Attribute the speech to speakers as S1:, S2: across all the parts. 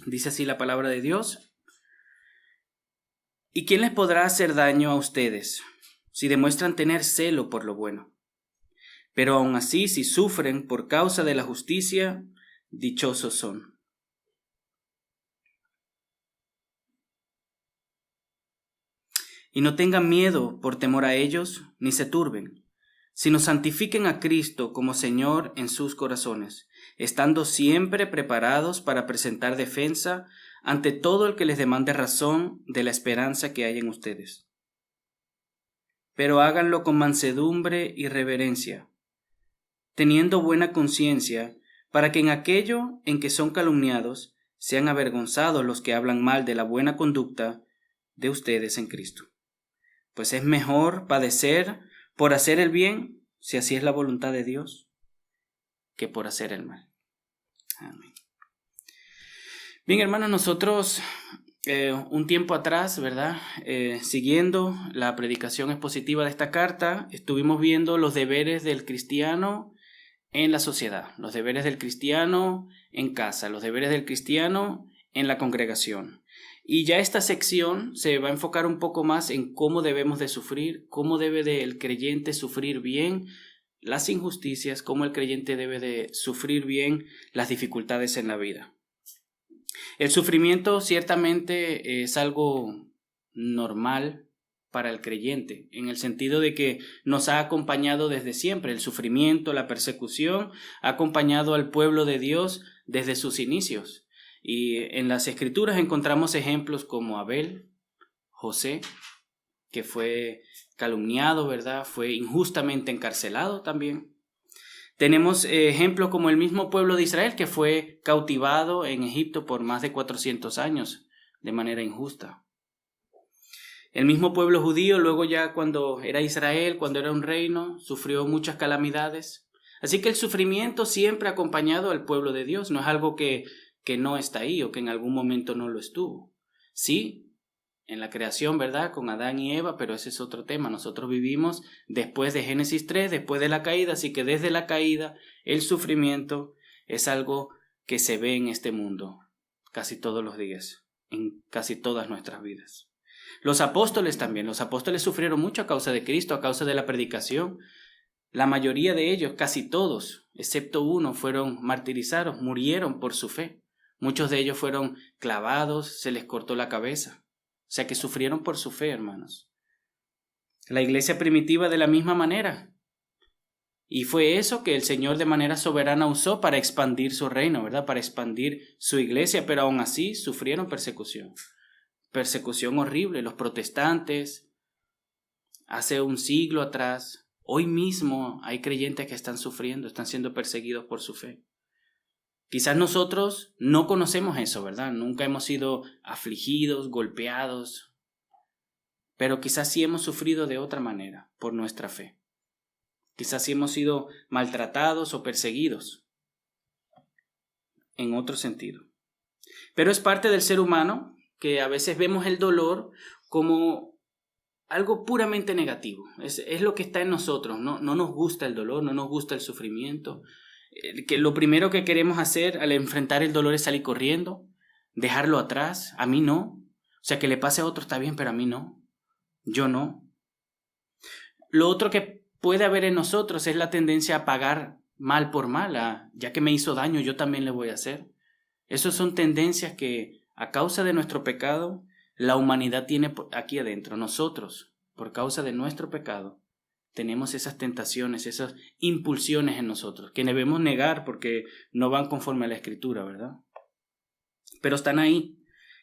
S1: Dice así la palabra de Dios. ¿Y quién les podrá hacer daño a ustedes si demuestran tener celo por lo bueno? Pero aun así, si sufren por causa de la justicia, dichosos son. Y no tengan miedo por temor a ellos, ni se turben, sino santifiquen a Cristo como Señor en sus corazones, estando siempre preparados para presentar defensa ante todo el que les demande razón de la esperanza que hay en ustedes. Pero háganlo con mansedumbre y reverencia, teniendo buena conciencia, para que en aquello en que son calumniados sean avergonzados los que hablan mal de la buena conducta de ustedes en Cristo. Pues es mejor padecer por hacer el bien, si así es la voluntad de Dios, que por hacer el mal. Amén. Bien, hermanos, nosotros un tiempo atrás, ¿verdad? Siguiendo la predicación expositiva de esta carta, estuvimos viendo los deberes del cristiano en la sociedad, los deberes del cristiano en casa, los deberes del cristiano en la congregación. Y ya esta sección se va a enfocar un poco más en cómo debemos de sufrir, cómo debe el creyente sufrir bien las injusticias, cómo el creyente debe de sufrir bien las dificultades en la vida. El sufrimiento ciertamente es algo normal para el creyente, en el sentido de que nos ha acompañado desde siempre. El sufrimiento, la persecución, ha acompañado al pueblo de Dios desde sus inicios. Y en las Escrituras encontramos ejemplos como Abel, José, que fue calumniado, ¿verdad? Fue injustamente encarcelado también. Tenemos ejemplos como el mismo pueblo de Israel, que fue cautivado en Egipto por más de 400 años de manera injusta. El mismo pueblo judío, luego ya cuando era Israel, cuando era un reino, sufrió muchas calamidades. Así que el sufrimiento siempre ha acompañado al pueblo de Dios, no es algo que no está ahí o que en algún momento no lo estuvo. Sí, en la creación, ¿verdad? Con Adán y Eva, pero ese es otro tema. Nosotros vivimos después de Génesis 3, después de la caída, así que desde la caída el sufrimiento es algo que se ve en este mundo casi todos los días, en casi todas nuestras vidas. Los apóstoles también, los apóstoles sufrieron mucho a causa de Cristo, a causa de la predicación. La mayoría de ellos, casi todos, excepto uno, fueron martirizados, murieron por su fe. Muchos de ellos fueron clavados, se les cortó la cabeza. O sea que sufrieron por su fe, hermanos. La iglesia primitiva de la misma manera. Y fue eso que el Señor de manera soberana usó para expandir su reino, ¿verdad? Para expandir su iglesia, pero aún así sufrieron persecución. Persecución horrible. Los protestantes, hace un siglo atrás, hoy mismo hay creyentes que están sufriendo, están siendo perseguidos por su fe. Quizás nosotros no conocemos eso, ¿verdad? Nunca hemos sido afligidos, golpeados, pero quizás sí hemos sufrido de otra manera por nuestra fe. Quizás sí hemos sido maltratados o perseguidos en otro sentido. Pero es parte del ser humano que a veces vemos el dolor como algo puramente negativo. Es lo que está en nosotros. No nos gusta el dolor, no nos gusta el sufrimiento. Que lo primero que queremos hacer al enfrentar el dolor es salir corriendo, dejarlo atrás. A mí no. O sea, que le pase a otro está bien, pero a mí no. Yo no. Lo otro que puede haber en nosotros es la tendencia a pagar mal por mal. Ya que me hizo daño, yo también le voy a hacer. Esas son tendencias que, a causa de nuestro pecado, la humanidad tiene aquí adentro. Nosotros, por causa de nuestro pecado, tenemos esas tentaciones, esas impulsiones en nosotros, que debemos negar porque no van conforme a la Escritura, ¿verdad? Pero están ahí.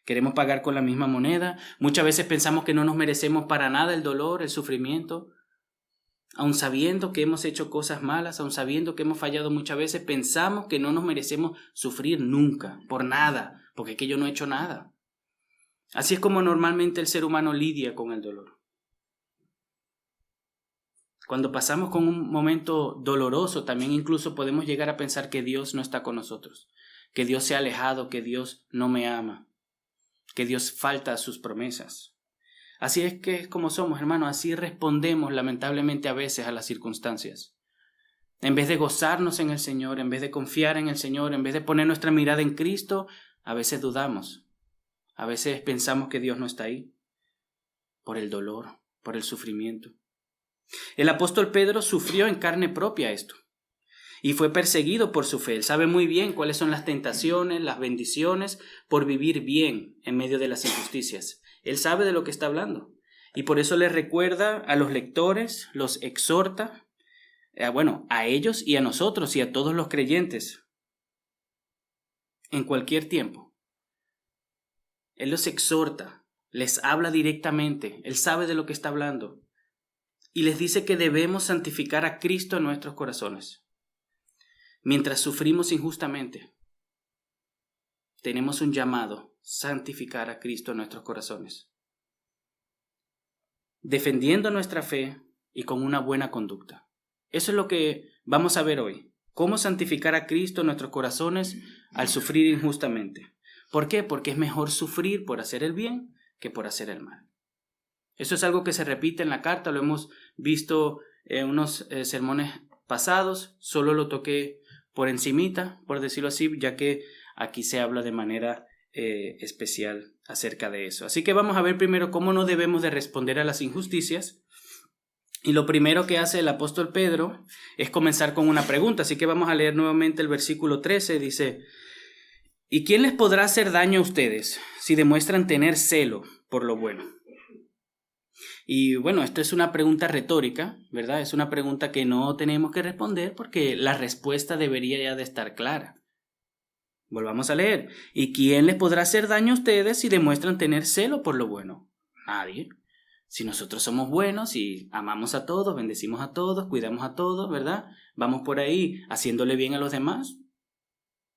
S1: Queremos pagar con la misma moneda. Muchas veces pensamos que no nos merecemos para nada el dolor, el sufrimiento. Aun sabiendo que hemos hecho cosas malas, aun sabiendo que hemos fallado muchas veces, pensamos que no nos merecemos sufrir nunca, por nada, porque es que yo no he hecho nada. Así es como normalmente el ser humano lidia con el dolor. Cuando pasamos con un momento doloroso, también incluso podemos llegar a pensar que Dios no está con nosotros, que Dios se ha alejado, que Dios no me ama, que Dios falta a sus promesas. Así es que es como somos, hermanos, así respondemos lamentablemente a veces a las circunstancias. En vez de gozarnos en el Señor, en vez de confiar en el Señor, en vez de poner nuestra mirada en Cristo, A veces dudamos. A veces pensamos que Dios no está ahí. Por el dolor, por el sufrimiento. El apóstol Pedro sufrió en carne propia esto. Y fue perseguido por su fe. Él sabe muy bien cuáles son las tentaciones, las bendiciones por vivir bien en medio de las injusticias. Él sabe de lo que está hablando. Y por eso les recuerda a los lectores, los exhorta, a ellos y a nosotros y a todos los creyentes, en cualquier tiempo. Él los exhorta, les habla directamente, Él sabe de lo que está hablando. Y les dice que debemos santificar a Cristo en nuestros corazones. Mientras sufrimos injustamente, tenemos un llamado, santificar a Cristo en nuestros corazones, defendiendo nuestra fe y con una buena conducta. Eso es lo que vamos a ver hoy. Cómo santificar a Cristo en nuestros corazones al sufrir injustamente. ¿Por qué? Porque es mejor sufrir por hacer el bien que por hacer el mal. Eso es algo que se repite en la carta, lo hemos visto en unos sermones pasados, solo lo toqué por encimita, por decirlo así, ya que aquí se habla de manera especial acerca de eso. Así que vamos a ver primero cómo no debemos de responder a las injusticias. Y lo primero que hace el apóstol Pedro es comenzar con una pregunta. Así que vamos a leer nuevamente el versículo 13. Dice: ¿y quién les podrá hacer daño a ustedes si demuestran tener celo por lo bueno? Y bueno, esto es una pregunta retórica, ¿verdad? Es una pregunta que no tenemos que responder porque la respuesta debería ya de estar clara. Volvamos a leer. ¿Y quién les podrá hacer daño a ustedes si demuestran tener celo por lo bueno? Nadie. Si nosotros somos buenos y amamos a todos, bendecimos a todos, cuidamos a todos, ¿verdad? Vamos por ahí haciéndole bien a los demás.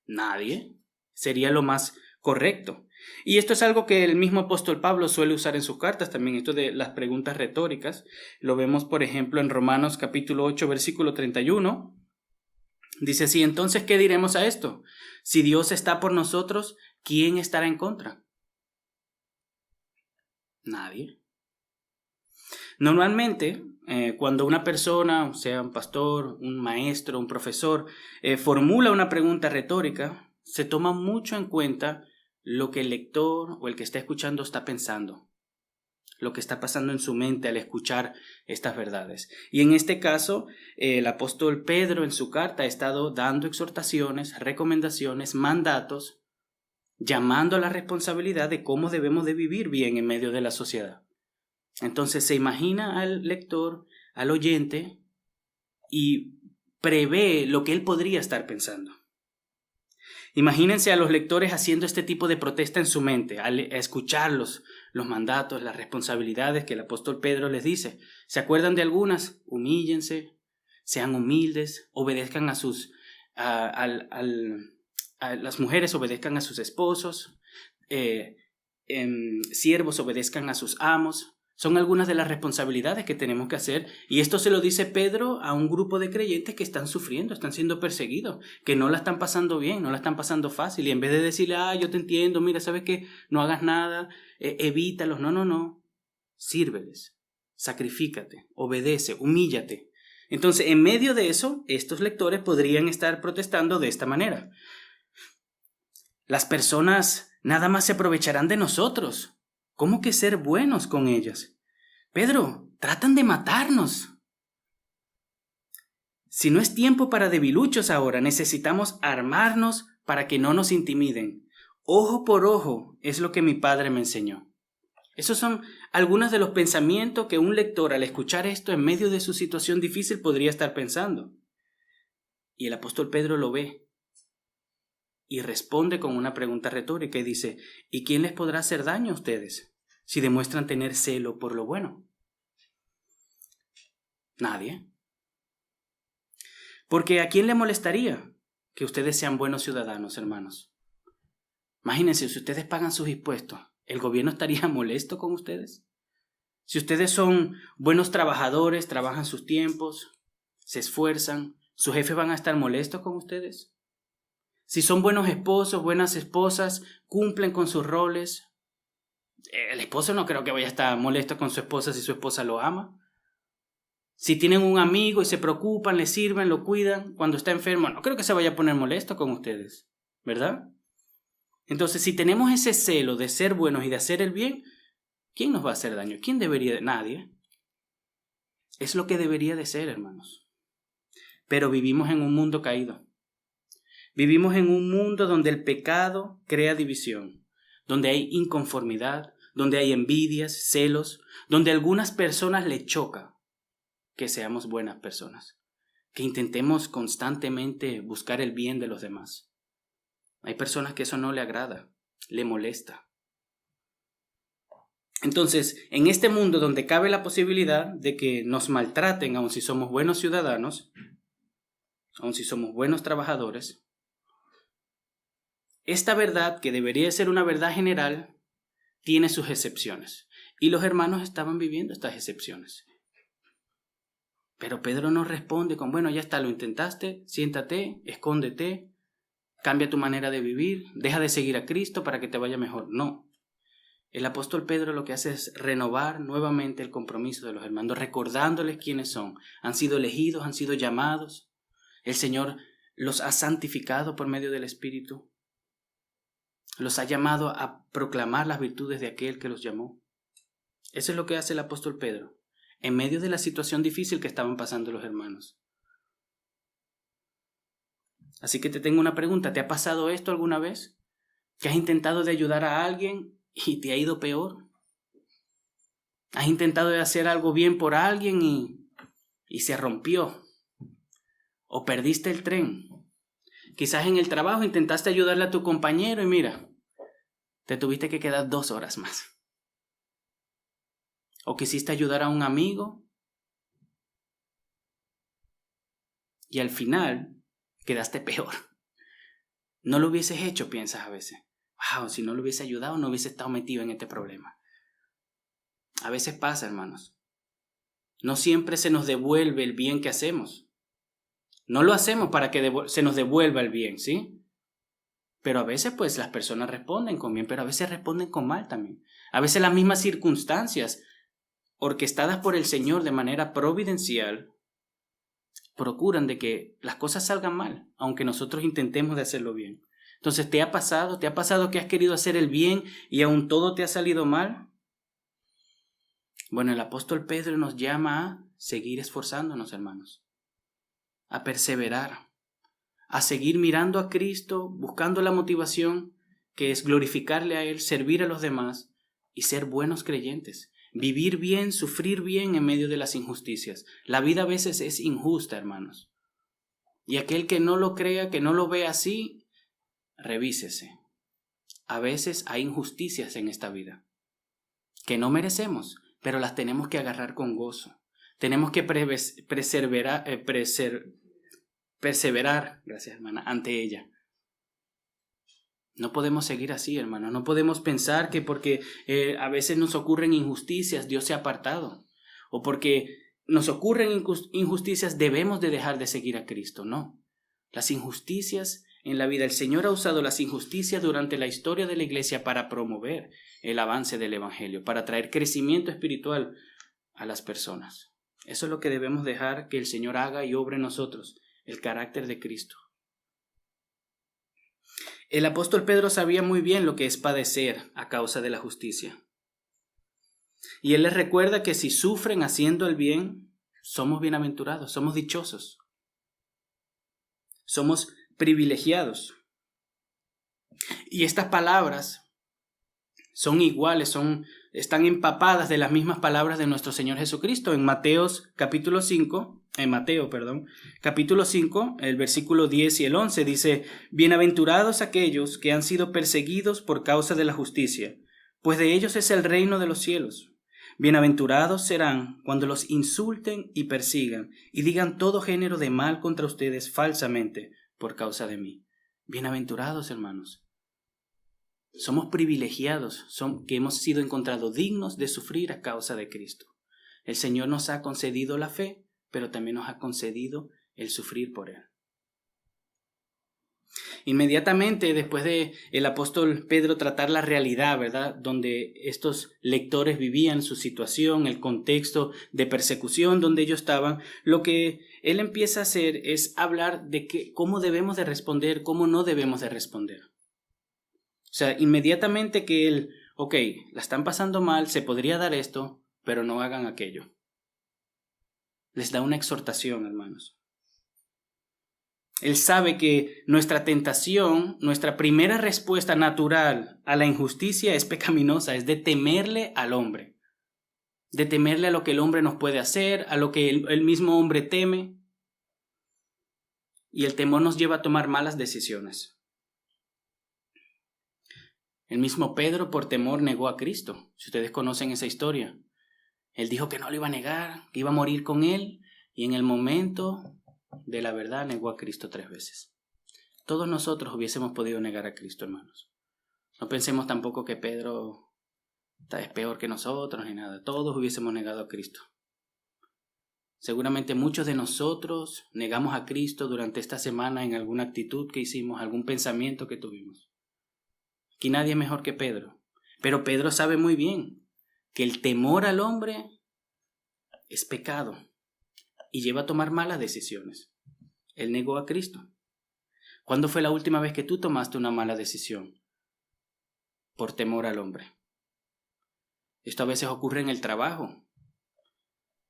S1: Nadie. Sería lo más correcto. Y esto es algo que el mismo apóstol Pablo suele usar en sus cartas también, esto de las preguntas retóricas. Lo vemos, por ejemplo, en Romanos capítulo 8, versículo 31. Dice así: entonces, ¿qué diremos a esto? Si Dios está por nosotros, ¿quién estará en contra? Nadie. Normalmente, cuando una persona, sea un pastor, un maestro, un profesor, formula una pregunta retórica, se toma mucho en cuenta lo que el lector o el que está escuchando está pensando, lo que está pasando en su mente al escuchar estas verdades. Y en este caso, el apóstol Pedro en su carta ha estado dando exhortaciones, recomendaciones, mandatos, llamando a la responsabilidad de cómo debemos de vivir bien en medio de la sociedad. Entonces se imagina al lector, al oyente, y prevé lo que él podría estar pensando. Imagínense a los lectores haciendo este tipo de protesta en su mente, al escuchar los mandatos, las responsabilidades que el apóstol Pedro les dice. ¿Se acuerdan de algunas? Humíllense, sean humildes, obedezcan a las mujeres obedezcan a sus esposos, siervos obedezcan a sus amos. Son algunas de las responsabilidades que tenemos que hacer, y esto se lo dice Pedro a un grupo de creyentes que están sufriendo, están siendo perseguidos, que no la están pasando bien, no la están pasando fácil, y en vez de decirle: yo te entiendo, mira, ¿sabes qué? No hagas nada, evítalos. No, sírveles, sacrifícate, obedece, humíllate. Entonces, en medio de eso, estos lectores podrían estar protestando de esta manera: las personas nada más se aprovecharán de nosotros. ¿Cómo que ser buenos con ellas? Pedro, tratan de matarnos. Si no es tiempo para debiluchos ahora, necesitamos armarnos para que no nos intimiden. Ojo por ojo es lo que mi padre me enseñó. Esos son algunos de los pensamientos que un lector al escuchar esto en medio de su situación difícil podría estar pensando. Y el apóstol Pedro lo ve y responde con una pregunta retórica y dice: ¿y quién les podrá hacer daño a ustedes si demuestran tener celo por lo bueno? Nadie. Porque ¿a quién le molestaría que ustedes sean buenos ciudadanos, hermanos? Imagínense, si ustedes pagan sus impuestos, ¿el gobierno estaría molesto con ustedes? Si ustedes son buenos trabajadores, trabajan sus tiempos, se esfuerzan, ¿sus jefes van a estar molestos con ustedes? Si son buenos esposos, buenas esposas, cumplen con sus roles, el esposo no creo que vaya a estar molesto con su esposa si su esposa lo ama. Si tienen un amigo y se preocupan, le sirven, lo cuidan cuando está enfermo, no creo que se vaya a poner molesto con ustedes, ¿verdad? Entonces, si tenemos ese celo de ser buenos y de hacer el bien, ¿quién nos va a hacer daño? ¿Quién debería? Nadie. Es lo que debería de ser, hermanos. Pero vivimos en un mundo caído. Vivimos en un mundo donde el pecado crea división, donde hay inconformidad, donde hay envidias, celos, donde a algunas personas les choca que seamos buenas personas, que intentemos constantemente buscar el bien de los demás. Hay personas que eso no le agrada, le molesta. Entonces, en este mundo donde cabe la posibilidad de que nos maltraten, aun si somos buenos ciudadanos, aun si somos buenos trabajadores, esta verdad, que debería ser una verdad general, tiene sus excepciones. Y los hermanos estaban viviendo estas excepciones. Pero Pedro nos responde con, bueno, ya está, lo intentaste, siéntate, escóndete, cambia tu manera de vivir, deja de seguir a Cristo para que te vaya mejor. No. El apóstol Pedro lo que hace es renovar nuevamente el compromiso de los hermanos, recordándoles quiénes son. Han sido elegidos, han sido llamados. El Señor los ha santificado por medio del Espíritu. Los ha llamado a proclamar las virtudes de aquel que los llamó. Eso es lo que hace el apóstol Pedro, en medio de la situación difícil que estaban pasando los hermanos. Así que te tengo una pregunta. ¿Te ha pasado esto alguna vez? ¿Que has intentado de ayudar a alguien y te ha ido peor? ¿Has intentado de hacer algo bien por alguien y se rompió? ¿O perdiste el tren? Quizás en el trabajo intentaste ayudarle a tu compañero y mira, te tuviste que quedar 2 horas más. ¿O quisiste ayudar a un amigo y al final quedaste peor? No lo hubieses hecho, piensas a veces. Wow, si no lo hubiese ayudado, no hubiese estado metido en este problema. A veces pasa, hermanos. No siempre se nos devuelve el bien que hacemos. No lo hacemos para que se nos devuelva el bien, ¿sí? Pero a veces, pues, las personas responden con bien, pero a veces responden con mal también. A veces las mismas circunstancias, orquestadas por el Señor de manera providencial, procuran de que las cosas salgan mal, aunque nosotros intentemos de hacerlo bien. Entonces, ¿te ha pasado que has querido hacer el bien y aún todo te ha salido mal? Bueno, el apóstol Pedro nos llama a seguir esforzándonos, hermanos, a perseverar, a seguir mirando a Cristo, buscando la motivación que es glorificarle a Él, servir a los demás y ser buenos creyentes. Vivir bien, sufrir bien en medio de las injusticias. La vida a veces es injusta, hermanos. Y aquel que no lo crea, que no lo ve así, revísese. A veces hay injusticias en esta vida que no merecemos, pero las tenemos que agarrar con gozo. Tenemos que perseverar, gracias hermana, ante ella. No podemos seguir así, hermano. No podemos pensar que porque a veces nos ocurren injusticias, Dios se ha apartado. O porque nos ocurren injusticias, debemos de dejar de seguir a Cristo. No. Las injusticias en la vida, el Señor ha usado las injusticias durante la historia de la iglesia para promover el avance del Evangelio, para traer crecimiento espiritual a las personas. Eso es lo que debemos dejar que el Señor haga y obre en nosotros, el carácter de Cristo. El apóstol Pedro sabía muy bien lo que es padecer a causa de la justicia. Y él les recuerda que si sufren haciendo el bien, somos bienaventurados, somos dichosos. Somos privilegiados. Y estas palabras son iguales, están empapadas de las mismas palabras de nuestro Señor Jesucristo. En Mateo capítulo 5, el versículo 10 y el 11 dice: Bienaventurados aquellos que han sido perseguidos por causa de la justicia, pues de ellos es el reino de los cielos. Bienaventurados serán cuando los insulten y persigan y digan todo género de mal contra ustedes falsamente por causa de mí. Bienaventurados, hermanos. Somos privilegiados, que hemos sido encontrados dignos de sufrir a causa de Cristo. El Señor nos ha concedido la fe, pero también nos ha concedido el sufrir por Él. Inmediatamente después de el apóstol Pedro tratar la realidad, ¿verdad?, donde estos lectores vivían su situación, el contexto de persecución donde ellos estaban, lo que él empieza a hacer es hablar de cómo debemos de responder, cómo no debemos de responder. O sea, inmediatamente que él, ok, la están pasando mal, se podría dar esto, pero no hagan aquello. Les da una exhortación, hermanos. Él sabe que nuestra tentación, nuestra primera respuesta natural a la injusticia es pecaminosa, es de temerle al hombre, de temerle a lo que el hombre nos puede hacer, a lo que el mismo hombre teme. Y el temor nos lleva a tomar malas decisiones. El mismo Pedro por temor negó a Cristo, si ustedes conocen esa historia. Él dijo que no lo iba a negar, que iba a morir con él, y en el momento de la verdad negó a Cristo 3 veces. Todos nosotros hubiésemos podido negar a Cristo, hermanos. No pensemos tampoco que Pedro es peor que nosotros ni nada. Todos hubiésemos negado a Cristo. Seguramente muchos de nosotros negamos a Cristo durante esta semana en alguna actitud que hicimos, algún pensamiento que tuvimos. Aquí nadie es mejor que Pedro. Pero Pedro sabe muy bien que el temor al hombre es pecado y lleva a tomar malas decisiones. Él negó a Cristo. ¿Cuándo fue la última vez que tú tomaste una mala decisión? Por temor al hombre. Esto a veces ocurre en el trabajo.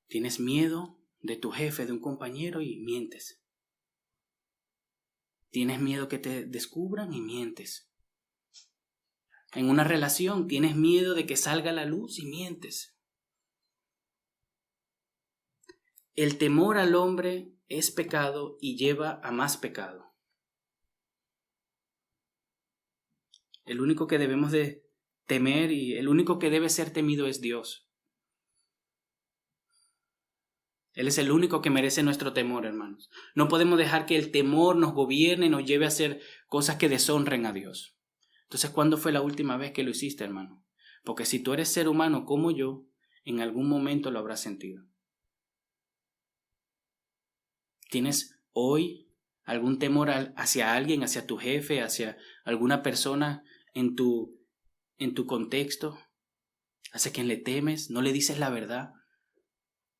S1: Tienes miedo de tu jefe, de un compañero y mientes. Tienes miedo que te descubran y mientes. En una relación tienes miedo de que salga a la luz y mientes. El temor al hombre es pecado y lleva a más pecado. El único que debemos de temer y el único que debe ser temido es Dios. Él es el único que merece nuestro temor, hermanos. No podemos dejar que el temor nos gobierne y nos lleve a hacer cosas que deshonren a Dios. Entonces, ¿cuándo fue la última vez que lo hiciste, hermano? Porque si tú eres ser humano como yo, en algún momento lo habrás sentido. ¿Tienes hoy algún temor hacia alguien, hacia tu jefe, hacia alguna persona en tu contexto? ¿Hacia quien le temes? ¿No le dices la verdad?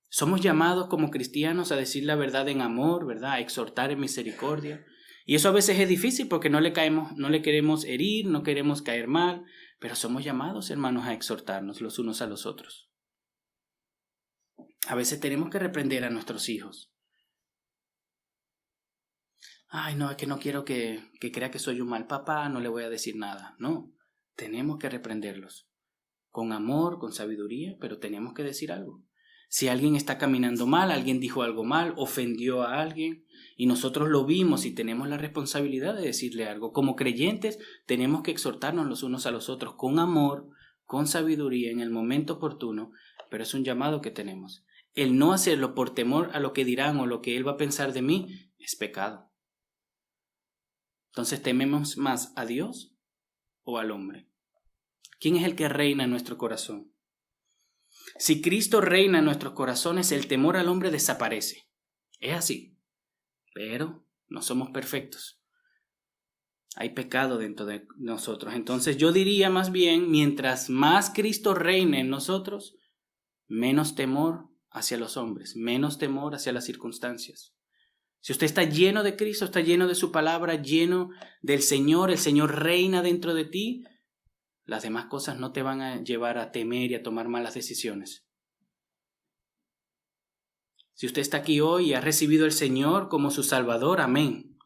S1: Somos llamados como cristianos a decir la verdad en amor, ¿verdad? A exhortar en misericordia. Y eso a veces es difícil porque no le queremos herir, no queremos caer mal, pero somos llamados, hermanos, a exhortarnos los unos a los otros. A veces tenemos que reprender a nuestros hijos. Ay, no, es que no quiero que crea que soy un mal papá, no le voy a decir nada. No, tenemos que reprenderlos. Con amor, con sabiduría, pero tenemos que decir algo. Si alguien está caminando mal, alguien dijo algo mal, ofendió a alguien, y nosotros lo vimos y tenemos la responsabilidad de decirle algo. Como creyentes tenemos que exhortarnos los unos a los otros con amor, con sabiduría, en el momento oportuno, pero es un llamado que tenemos. El no hacerlo por temor a lo que dirán o lo que él va a pensar de mí es pecado. Entonces, ¿tememos más a Dios o al hombre? ¿Quién es el que reina en nuestro corazón? Si Cristo reina en nuestros corazones, el temor al hombre desaparece. Es así. Pero no somos perfectos. Hay pecado dentro de nosotros. Entonces yo diría más bien, mientras más Cristo reine en nosotros, menos temor hacia los hombres, menos temor hacia las circunstancias. Si usted está lleno de Cristo, está lleno de su palabra, lleno del Señor, el Señor reina dentro de ti, las demás cosas no te van a llevar a temer y a tomar malas decisiones. Si usted está aquí hoy y ha recibido al Señor como su Salvador, amén.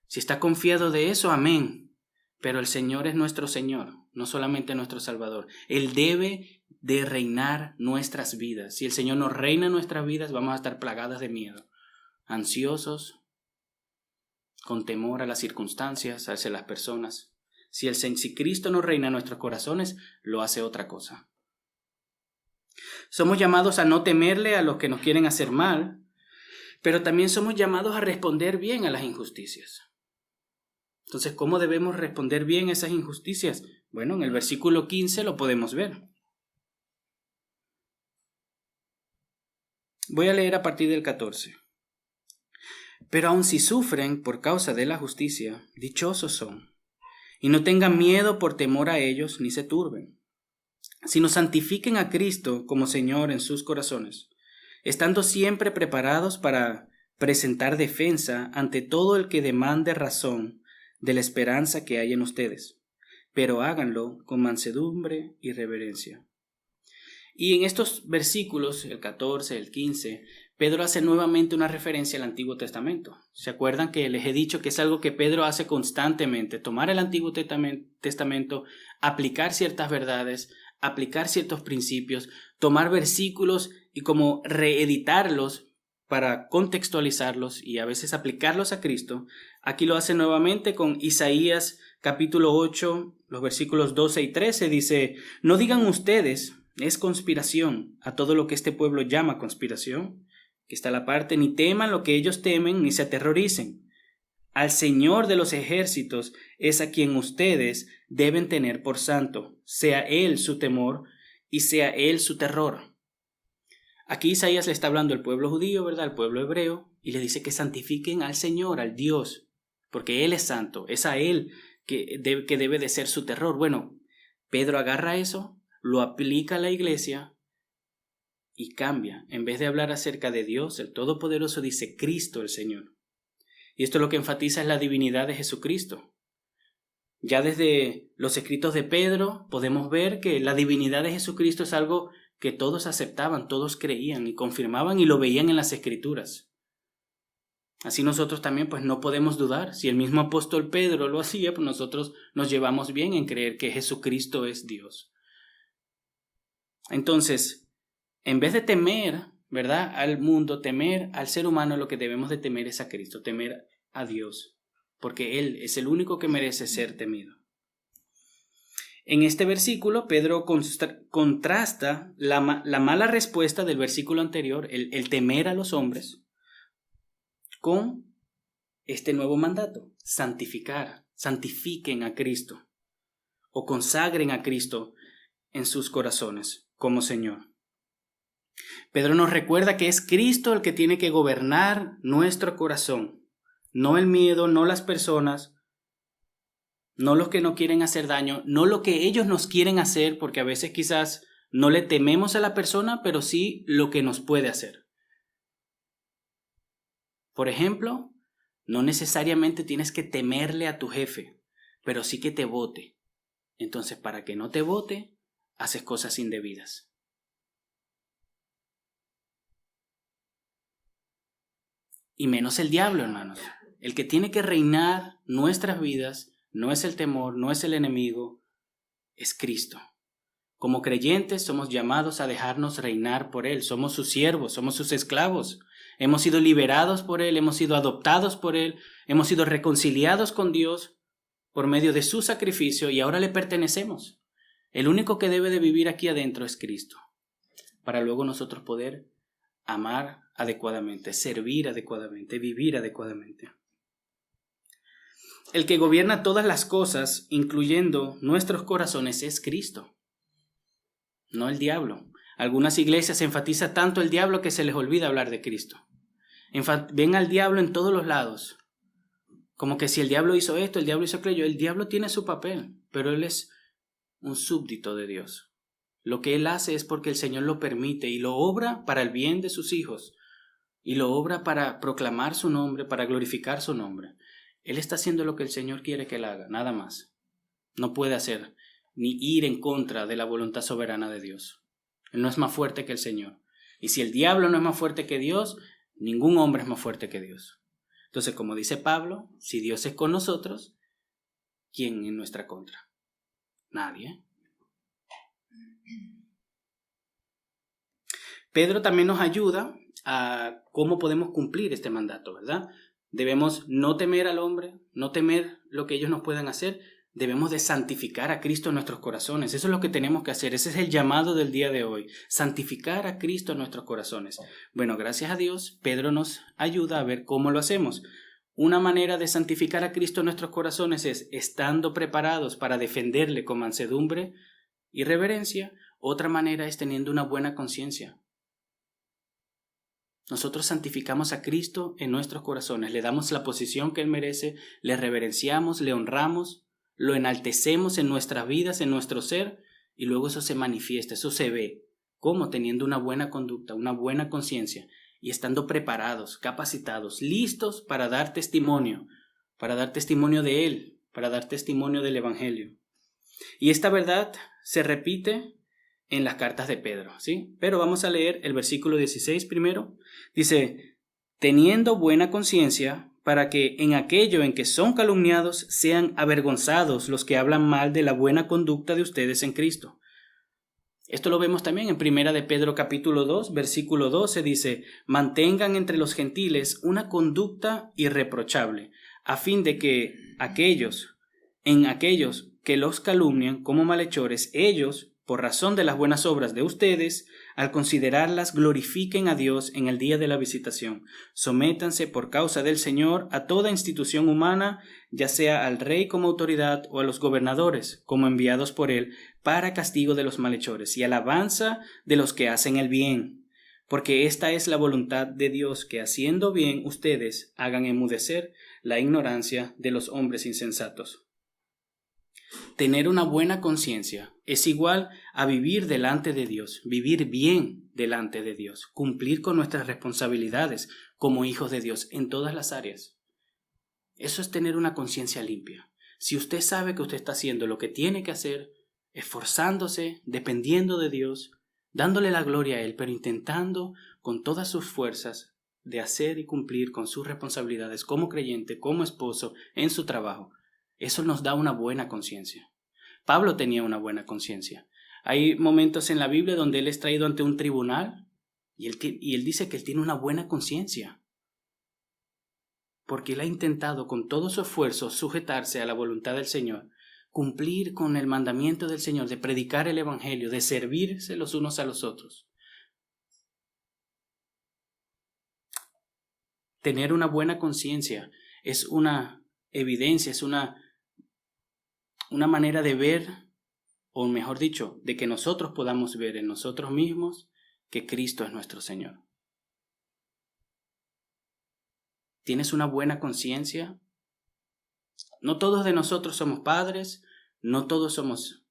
S1: Si está confiado de eso, amén. Pero el Señor es nuestro Señor, no solamente nuestro Salvador. Él debe de reinar nuestras vidas. Si el Señor no reina nuestras vidas, vamos a estar plagadas de miedo, ansiosos, con temor a las circunstancias, hacia las personas. Si Cristo no reina en nuestros corazones, lo hace otra cosa. Somos llamados a no temerle a los que nos quieren hacer mal, pero también somos llamados a responder bien a las injusticias. Entonces, ¿cómo debemos responder bien a esas injusticias? Bueno, en el versículo 15 lo podemos ver. Voy a leer a partir del 14. Pero aun si sufren por causa de la justicia, dichosos son. Y no tengan miedo por temor a ellos, ni se turben, sino santifiquen a Cristo como Señor en sus corazones, estando siempre preparados para presentar defensa ante todo el que demande razón de la esperanza que hay en ustedes, pero háganlo con mansedumbre y reverencia. Y en estos versículos, el 14, el 15, Pedro hace nuevamente una referencia al Antiguo Testamento. ¿Se acuerdan que les he dicho que es algo que Pedro hace constantemente? Tomar el Antiguo Testamento, aplicar ciertas verdades, aplicar ciertos principios, tomar versículos y como reeditarlos para contextualizarlos y a veces aplicarlos a Cristo. Aquí lo hace nuevamente con Isaías capítulo 8, los versículos 12 y 13. Dice: no digan ustedes, es conspiración, a todo lo que este pueblo llama conspiración. Aquí está la parte: ni teman lo que ellos temen, ni se aterroricen. Al Señor de los ejércitos es a quien ustedes deben tener por santo. Sea Él su temor y sea Él su terror. Aquí Isaías le está hablando al pueblo judío, ¿verdad? Al pueblo hebreo, y le dice que santifiquen al Señor, al Dios, porque Él es santo. Es a Él que debe de ser su terror. Bueno, Pedro agarra eso, lo aplica a la iglesia y cambia. En vez de hablar acerca de Dios, el Todopoderoso, dice Cristo el Señor. Y esto lo que enfatiza es la divinidad de Jesucristo. Ya desde los escritos de Pedro podemos ver que la divinidad de Jesucristo es algo que todos aceptaban, todos creían y confirmaban y lo veían en las Escrituras. Así nosotros también pues no podemos dudar. Si el mismo apóstol Pedro lo hacía, pues nosotros nos llevamos bien en creer que Jesucristo es Dios. Entonces, en vez de temer, ¿verdad?, al mundo, temer al ser humano, lo que debemos de temer es a Cristo, temer a Dios, porque Él es el único que merece ser temido. En este versículo, Pedro contrasta la mala respuesta del versículo anterior, el temer a los hombres, con este nuevo mandato: santificar, santifiquen a Cristo, o consagren a Cristo en sus corazones como Señor. Pedro nos recuerda que es Cristo el que tiene que gobernar nuestro corazón, no el miedo, no las personas, no los que no quieren hacer daño, no lo que ellos nos quieren hacer, porque a veces quizás no le tememos a la persona, pero sí lo que nos puede hacer. Por ejemplo, no necesariamente tienes que temerle a tu jefe, pero sí que te vote. Entonces, para que no te vote, haces cosas indebidas. Y menos el diablo, hermanos. El que tiene que reinar nuestras vidas no es el temor, no es el enemigo, es Cristo. Como creyentes somos llamados a dejarnos reinar por Él. Somos sus siervos, somos sus esclavos. Hemos sido liberados por Él, hemos sido adoptados por Él, hemos sido reconciliados con Dios por medio de su sacrificio y ahora le pertenecemos. El único que debe de vivir aquí adentro es Cristo, para luego nosotros poder amar adecuadamente, servir adecuadamente, vivir adecuadamente. El que gobierna todas las cosas, incluyendo nuestros corazones, es Cristo, no el diablo. Algunas iglesias enfatiza tanto el diablo que se les olvida hablar de Cristo. Ven al diablo en todos los lados, como que si el diablo hizo esto, el diablo hizo aquello. El diablo tiene su papel, pero él es un súbdito de Dios. Lo que él hace es porque el Señor lo permite y lo obra para el bien de sus hijos y lo obra para proclamar su nombre, para glorificar su nombre. Él está haciendo lo que el Señor quiere que él haga, nada más. No puede hacer ni ir en contra de la voluntad soberana de Dios. Él no es más fuerte que el Señor. Y si el diablo no es más fuerte que Dios, ningún hombre es más fuerte que Dios. Entonces, como dice Pablo, si Dios es con nosotros, ¿quién en nuestra contra? Nadie. Pedro también nos ayuda a cómo podemos cumplir este mandato, ¿verdad? Debemos no temer al hombre, no temer lo que ellos nos puedan hacer. Debemos de santificar a Cristo en nuestros corazones. Eso es lo que tenemos que hacer. Ese es el llamado del día de hoy. Santificar a Cristo en nuestros corazones. Bueno, gracias a Dios, Pedro nos ayuda a ver cómo lo hacemos. Una manera de santificar a Cristo en nuestros corazones es estando preparados para defenderle con mansedumbre y reverencia. Otra manera es teniendo una buena conciencia. Nosotros santificamos a Cristo en nuestros corazones, le damos la posición que Él merece, le reverenciamos, le honramos, lo enaltecemos en nuestras vidas, en nuestro ser, y luego eso se manifiesta, eso se ve. ¿Cómo? Teniendo una buena conducta, una buena conciencia, y estando preparados, capacitados, listos para dar testimonio de Él, para dar testimonio del Evangelio. Y esta verdad se repite en las cartas de Pedro, ¿sí? Pero vamos a leer el versículo 16 primero. Dice, teniendo buena conciencia, para que en aquello en que son calumniados sean avergonzados los que hablan mal de la buena conducta de ustedes en Cristo. Esto lo vemos también en Primera de Pedro capítulo 2, versículo 12, dice, mantengan entre los gentiles una conducta irreprochable, a fin de que aquellos que los calumnian como malhechores, ellos, por razón de las buenas obras de ustedes, al considerarlas, glorifiquen a Dios en el día de la visitación. Sométanse por causa del Señor a toda institución humana, ya sea al rey como autoridad o a los gobernadores, como enviados por él, para castigo de los malhechores y alabanza de los que hacen el bien. Porque esta es la voluntad de Dios, que haciendo bien ustedes hagan enmudecer la ignorancia de los hombres insensatos. Tener una buena conciencia es igual a vivir delante de Dios, vivir bien delante de Dios, cumplir con nuestras responsabilidades como hijos de Dios en todas las áreas. Eso es tener una conciencia limpia. Si usted sabe que usted está haciendo lo que tiene que hacer, esforzándose, dependiendo de Dios, dándole la gloria a Él, pero intentando con todas sus fuerzas de hacer y cumplir con sus responsabilidades como creyente, como esposo, en su trabajo, eso nos da una buena conciencia. Pablo tenía una buena conciencia. Hay momentos en la Biblia donde él es traído ante un tribunal y él dice que él tiene una buena conciencia, porque él ha intentado con todo su esfuerzo sujetarse a la voluntad del Señor, cumplir con el mandamiento del Señor de predicar el Evangelio, de servirse los unos a los otros. Tener una buena conciencia es una evidencia, es una manera de ver, o mejor dicho, de que nosotros podamos ver en nosotros mismos que Cristo es nuestro Señor. ¿Tienes una buena conciencia? No todos de nosotros somos padres, no todos somos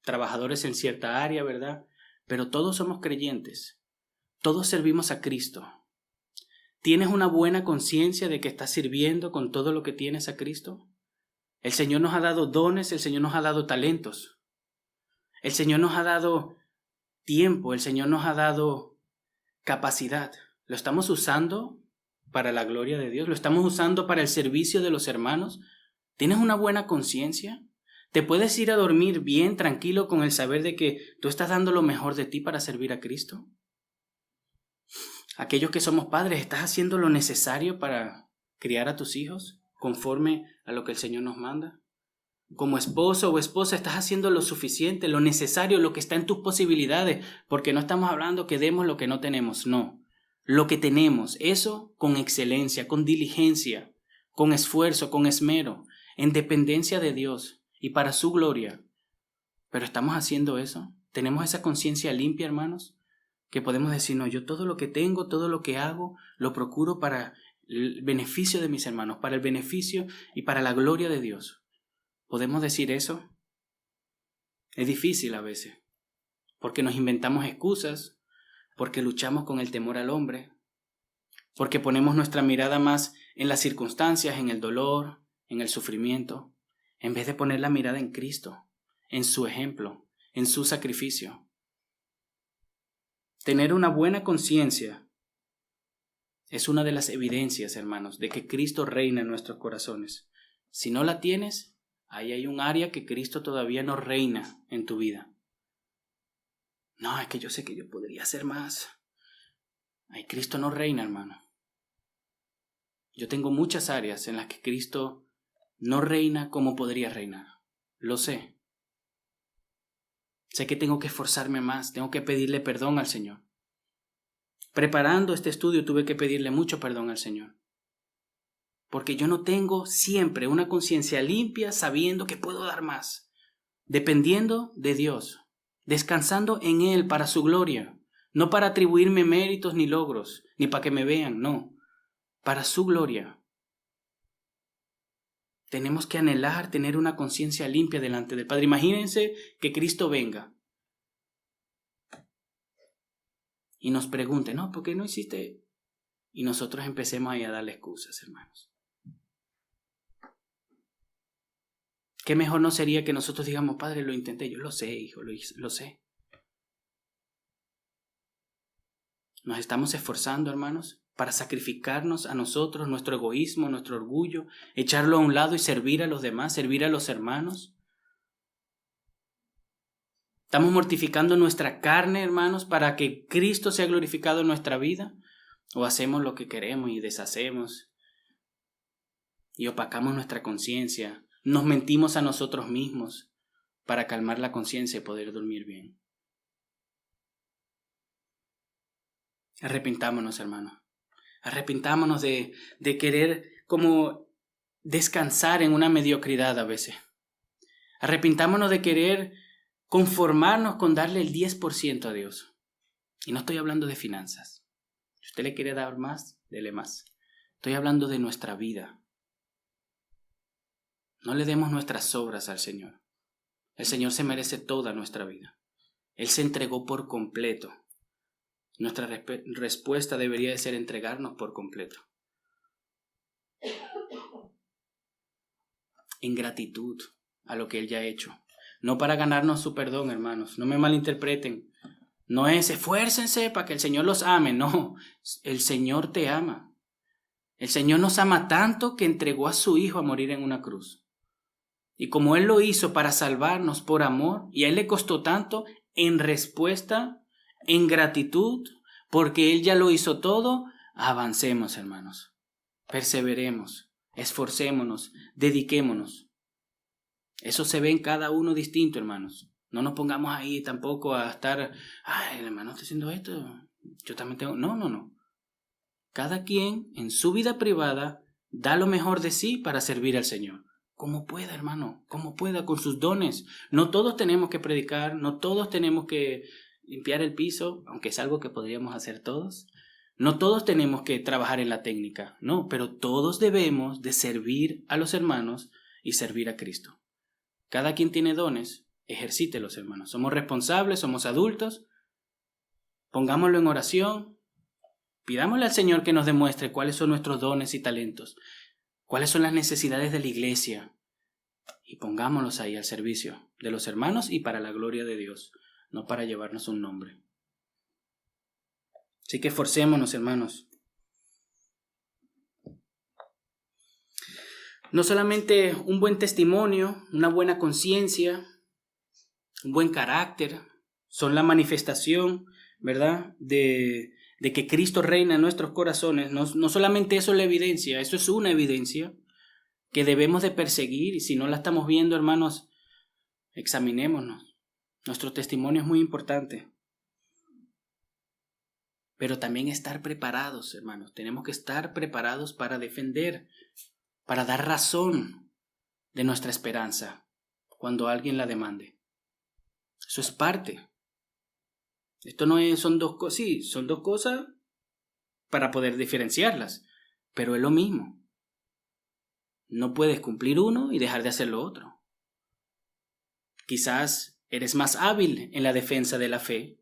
S1: trabajadores en cierta área, ¿verdad? Pero todos somos creyentes, todos servimos a Cristo. ¿Tienes una buena conciencia de que estás sirviendo con todo lo que tienes a Cristo? El Señor nos ha dado dones, el Señor nos ha dado talentos. El Señor nos ha dado tiempo, el Señor nos ha dado capacidad. ¿Lo estamos usando para la gloria de Dios? ¿Lo estamos usando para el servicio de los hermanos? ¿Tienes una buena conciencia? ¿Te puedes ir a dormir bien, tranquilo, con el saber de que tú estás dando lo mejor de ti para servir a Cristo? Aquellos que somos padres, ¿estás haciendo lo necesario para criar a tus hijos conforme a lo que el Señor nos manda? Como esposo o esposa, ¿estás haciendo lo suficiente, lo necesario, lo que está en tus posibilidades? Porque no estamos hablando que demos lo que no tenemos, no. Lo que tenemos, eso con excelencia, con diligencia, con esfuerzo, con esmero, en dependencia de Dios y para su gloria. ¿Pero estamos haciendo eso? ¿Tenemos esa conciencia limpia, hermanos? Que podemos decir, no, yo todo lo que tengo, todo lo que hago, lo procuro para el beneficio de mis hermanos, para el beneficio y para la gloria de Dios. ¿Podemos decir eso? Es difícil a veces, porque nos inventamos excusas, porque luchamos con el temor al hombre, porque ponemos nuestra mirada más en las circunstancias, en el dolor, en el sufrimiento, en vez de poner la mirada en Cristo, en su ejemplo, en su sacrificio. Tener una buena conciencia es una de las evidencias, hermanos, de que Cristo reina en nuestros corazones. Si no la tienes, ahí hay un área que Cristo todavía no reina en tu vida. No, es que yo sé que yo podría hacer más. Ahí Cristo no reina, hermano. Yo tengo muchas áreas en las que Cristo no reina como podría reinar. Lo sé. Sé que tengo que esforzarme más, tengo que pedirle perdón al Señor. Preparando este estudio tuve que pedirle mucho perdón al Señor. Porque yo no tengo siempre una conciencia limpia sabiendo que puedo dar más, dependiendo de Dios, descansando en Él para su gloria, no para atribuirme méritos ni logros, ni para que me vean, no, para su gloria. Tenemos que anhelar tener una conciencia limpia delante del Padre. Imagínense que Cristo venga y nos pregunte, no, ¿por qué no hiciste? Y nosotros empecemos ahí a darle excusas, hermanos. ¿Qué mejor no sería que nosotros digamos, Padre, lo intenté? Yo lo sé, hijo, lo sé. Nos estamos esforzando, hermanos, para sacrificarnos a nosotros, nuestro egoísmo, nuestro orgullo, echarlo a un lado y servir a los demás, servir a los hermanos. ¿Estamos mortificando nuestra carne, hermanos, para que Cristo sea glorificado en nuestra vida? ¿O hacemos lo que queremos y deshacemos y opacamos nuestra conciencia? Nos mentimos a nosotros mismos para calmar la conciencia y poder dormir bien. Arrepintámonos, hermanos. Arrepintámonos de querer como descansar en una mediocridad a veces. Arrepintámonos de querer conformarnos con darle el 10% a Dios. Y no estoy hablando de finanzas. Si usted le quiere dar más, dele más. Estoy hablando de nuestra vida. No le demos nuestras obras al Señor. El Señor se merece toda nuestra vida. Él se entregó por completo. Nuestra respuesta debería de ser entregarnos por completo. En gratitud a lo que Él ya ha hecho. No para ganarnos su perdón, hermanos. No me malinterpreten. No es esfuércense para que el Señor los ame. No, el Señor te ama. El Señor nos ama tanto que entregó a su Hijo a morir en una cruz. Y como Él lo hizo para salvarnos por amor, y a Él le costó tanto, en respuesta, en gratitud, porque Él ya lo hizo todo, avancemos, hermanos. Perseveremos, esforcémonos, dediquémonos. Eso se ve en cada uno distinto, hermanos. No nos pongamos ahí tampoco a estar, ay, el hermano está haciendo esto, yo también tengo. No. Cada quien en su vida privada da lo mejor de sí para servir al Señor. Como pueda, hermano, como pueda, con sus dones. No todos tenemos que predicar, no todos tenemos que limpiar el piso, aunque es algo que podríamos hacer todos. No todos tenemos que trabajar en la técnica, no, pero todos debemos de servir a los hermanos y servir a Cristo. Cada quien tiene dones, ejercítelos, hermanos. Somos responsables, somos adultos. Pongámoslo en oración. Pidámosle al Señor que nos demuestre cuáles son nuestros dones y talentos, cuáles son las necesidades de la iglesia, y pongámoslos ahí al servicio de los hermanos y para la gloria de Dios, no para llevarnos un nombre. Así que esforcémonos, hermanos. No solamente un buen testimonio, una buena conciencia, un buen carácter, son la manifestación, ¿verdad?, de que Cristo reina en nuestros corazones. No solamente eso es la evidencia, eso es una evidencia que debemos de perseguir, y si no la estamos viendo, hermanos, examinémonos. Nuestro testimonio es muy importante. Pero también estar preparados, hermanos. Tenemos que estar preparados para defender, para dar razón de nuestra esperanza cuando alguien la demande. Eso es parte. Esto no es, son dos cosas, sí, son dos cosas para poder diferenciarlas, pero es lo mismo. No puedes cumplir uno y dejar de hacer lo otro. Quizás eres más hábil en la defensa de la fe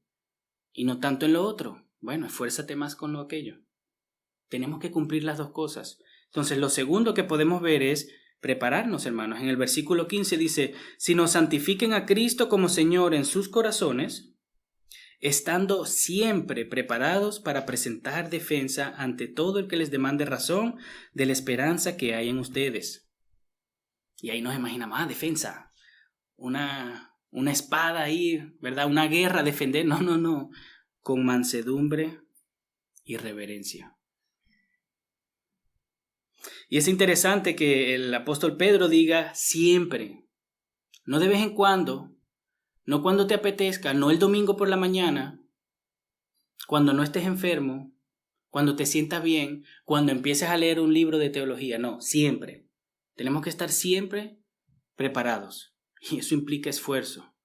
S1: y no tanto en lo otro. Bueno, esfuérzate más con lo aquello. Tenemos que cumplir las dos cosas. Entonces, lo segundo que podemos ver es prepararnos, hermanos. En el versículo 15 dice, si nos santifiquen a Cristo como Señor en sus corazones, estando siempre preparados para presentar defensa ante todo el que les demande razón de la esperanza que hay en ustedes. Y ahí nos imaginamos, defensa, una espada ahí, ¿verdad? Una guerra, defender. No, con mansedumbre y reverencia. Y es interesante que el apóstol Pedro diga siempre, no de vez en cuando, no cuando te apetezca, no el domingo por la mañana, cuando no estés enfermo, cuando te sientas bien, cuando empieces a leer un libro de teología. No, siempre. Tenemos que estar siempre preparados. Y eso implica esfuerzo,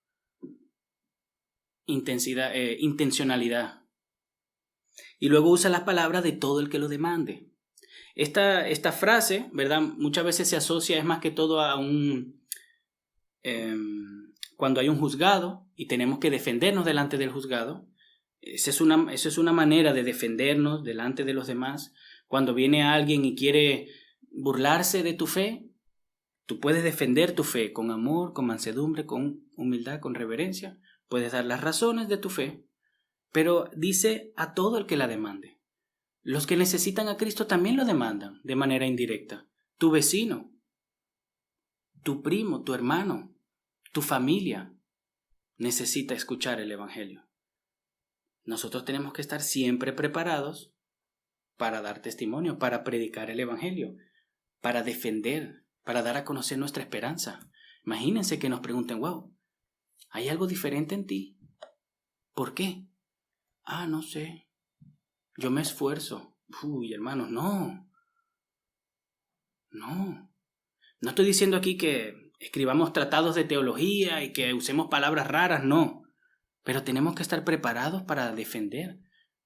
S1: intencionalidad. Y luego usa las palabras de todo el que lo demande. Esta frase, ¿verdad?, muchas veces se asocia, es más que todo a cuando hay un juzgado y tenemos que defendernos delante del juzgado. Esa es una manera de defendernos delante de los demás. Cuando viene alguien y quiere burlarse de tu fe, Tú puedes defender tu fe con amor, con mansedumbre, con humildad, con reverencia. Puedes dar las razones de tu fe, pero dice a todo el que la demande. Los que necesitan a Cristo también lo demandan de manera indirecta. Tu vecino, tu primo, tu hermano, tu familia necesita escuchar el Evangelio. Nosotros tenemos que estar siempre preparados para dar testimonio, para predicar el Evangelio, para defender, para dar a conocer nuestra esperanza. Imagínense que nos pregunten, wow, ¿hay algo diferente en ti? ¿Por qué? No sé. Yo me esfuerzo. Uy, hermanos, no. No estoy diciendo aquí que escribamos tratados de teología y que usemos palabras raras, no. Pero tenemos que estar preparados para defender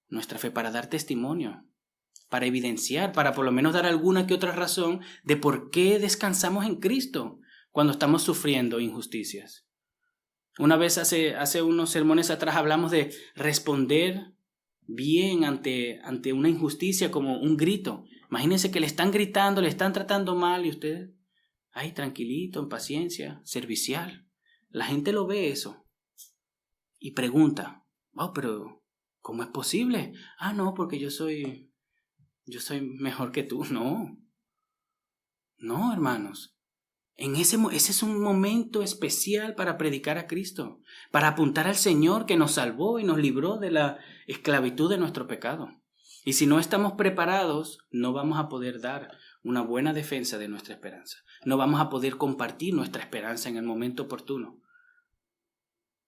S1: nuestra fe, para dar testimonio, para evidenciar, para por lo menos dar alguna que otra razón de por qué descansamos en Cristo cuando estamos sufriendo injusticias. Una vez hace unos sermones atrás hablamos de responder bien ante una injusticia como un grito. Imagínense que le están gritando, le están tratando mal y usted, tranquilito, en paciencia, servicial. La gente lo ve eso y pregunta, pero ¿cómo es posible? No, porque yo soy mejor que tú. No, hermanos. Ese es un momento especial para predicar a Cristo, para apuntar al Señor que nos salvó y nos libró de la esclavitud de nuestro pecado. Y si no estamos preparados, no vamos a poder dar una buena defensa de nuestra esperanza. No vamos a poder compartir nuestra esperanza en el momento oportuno.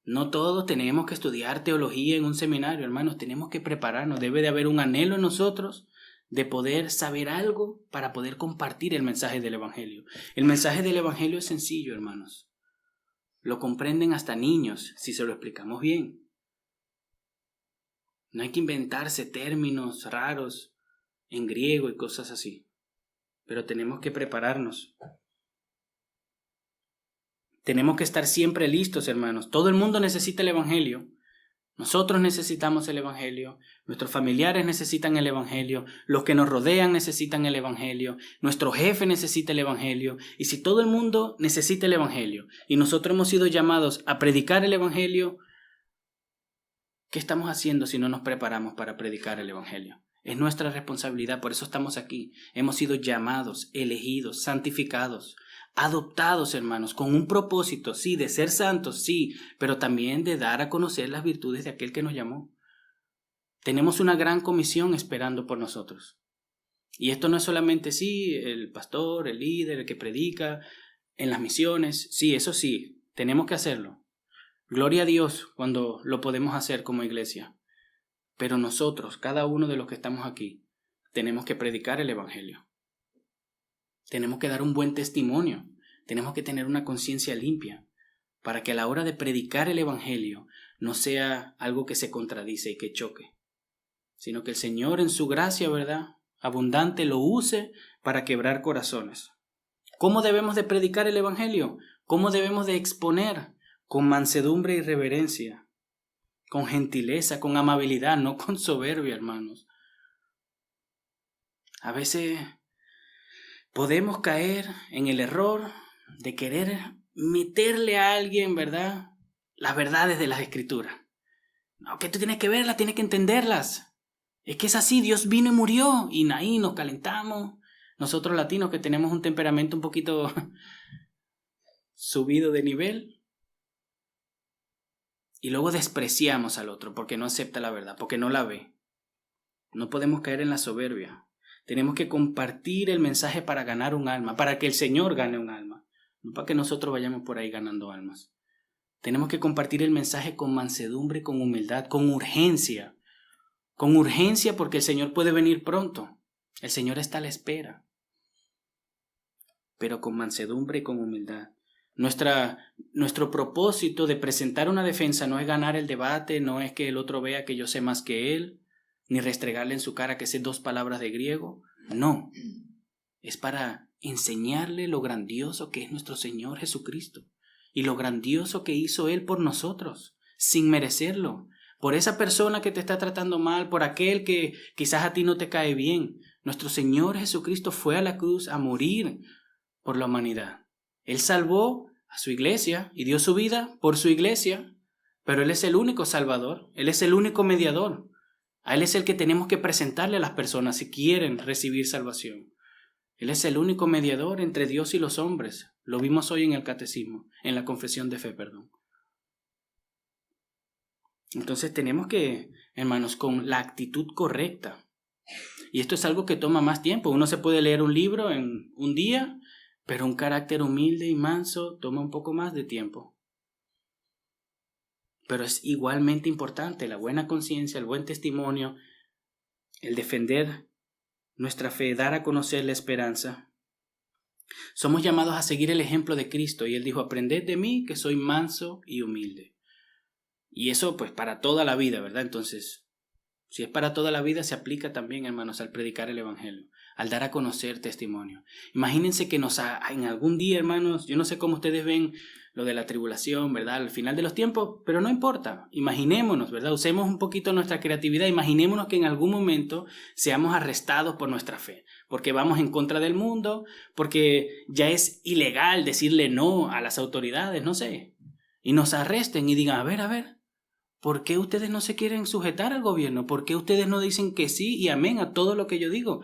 S1: No todos tenemos que estudiar teología en un seminario, hermanos. Tenemos que prepararnos. Debe de haber un anhelo en nosotros de poder saber algo para poder compartir el mensaje del Evangelio. El mensaje del Evangelio es sencillo, hermanos. Lo comprenden hasta niños si se lo explicamos bien. No hay que inventarse términos raros en griego y cosas así. Pero tenemos que prepararnos. Tenemos que estar siempre listos, hermanos. Todo el mundo necesita el Evangelio. Nosotros necesitamos el Evangelio, nuestros familiares necesitan el Evangelio, los que nos rodean necesitan el Evangelio, nuestro jefe necesita el Evangelio, y si todo el mundo necesita el Evangelio y nosotros hemos sido llamados a predicar el Evangelio, ¿qué estamos haciendo si no nos preparamos para predicar el Evangelio? Es nuestra responsabilidad, por eso estamos aquí. Hemos sido llamados, elegidos, santificados, adoptados, hermanos, con un propósito, sí, de ser santos, sí, pero también de dar a conocer las virtudes de aquel que nos llamó. Tenemos una gran comisión esperando por nosotros. Y esto no es solamente, sí, el pastor, el líder, el que predica en las misiones, sí, eso sí, tenemos que hacerlo. Gloria a Dios cuando lo podemos hacer como iglesia. Pero nosotros, cada uno de los que estamos aquí, tenemos que predicar el Evangelio. Tenemos que dar un buen testimonio. Tenemos que tener una conciencia limpia para que a la hora de predicar el Evangelio no sea algo que se contradice y que choque, sino que el Señor en su gracia, ¿verdad?, abundante lo use para quebrar corazones. ¿Cómo debemos de predicar el Evangelio? ¿Cómo debemos de exponer? Con mansedumbre y reverencia, con gentileza, con amabilidad, no con soberbia, hermanos. A veces podemos caer en el error de querer meterle a alguien, ¿verdad?, las verdades de las Escrituras. No, que tú tienes que verlas, tienes que entenderlas. Es que es así, Dios vino y murió, y ahí nos calentamos. Nosotros latinos que tenemos un temperamento un poquito subido de nivel, y luego despreciamos al otro porque no acepta la verdad, porque no la ve. No podemos caer en la soberbia. Tenemos que compartir el mensaje para ganar un alma, para que el Señor gane un alma, no para que nosotros vayamos por ahí ganando almas. Tenemos que compartir el mensaje con mansedumbre, con humildad, con urgencia porque el Señor puede venir pronto. El Señor está a la espera, pero con mansedumbre y con humildad. Nuestro propósito de presentar una defensa no es ganar el debate, no es que el otro vea que yo sé más que él, ni restregarle en su cara que sé 2 palabras de griego. No, es para enseñarle lo grandioso que es nuestro Señor Jesucristo y lo grandioso que hizo Él por nosotros, sin merecerlo. Por esa persona que te está tratando mal, por aquel que quizás a ti no te cae bien. Nuestro Señor Jesucristo fue a la cruz a morir por la humanidad. Él salvó a su iglesia y dio su vida por su iglesia, pero Él es el único salvador, Él es el único mediador. A Él es el que tenemos que presentarle a las personas si quieren recibir salvación. Él es el único mediador entre Dios y los hombres. Lo vimos hoy en el catecismo, en la confesión de fe, perdón. Entonces tenemos que, hermanos, con la actitud correcta. Y esto es algo que toma más tiempo. Uno se puede leer un libro en un día, pero un carácter humilde y manso toma un poco más de tiempo. Pero es igualmente importante la buena conciencia, el buen testimonio, el defender nuestra fe, dar a conocer la esperanza. Somos llamados a seguir el ejemplo de Cristo y Él dijo, aprended de mí que soy manso y humilde. Y eso pues para toda la vida, ¿verdad? Entonces, si es para toda la vida, se aplica también, hermanos, al predicar el evangelio, al dar a conocer testimonio. Imagínense que en algún día, hermanos, yo no sé cómo ustedes ven lo de la tribulación, ¿verdad? Al final de los tiempos, pero no importa. Imaginémonos, ¿verdad? Usemos un poquito nuestra creatividad. Imaginémonos que en algún momento seamos arrestados por nuestra fe, porque vamos en contra del mundo, porque ya es ilegal decirle no a las autoridades, no sé. Y nos arresten y digan, a ver, ¿por qué ustedes no se quieren sujetar al gobierno? ¿Por qué ustedes no dicen que sí y amén a todo lo que yo digo?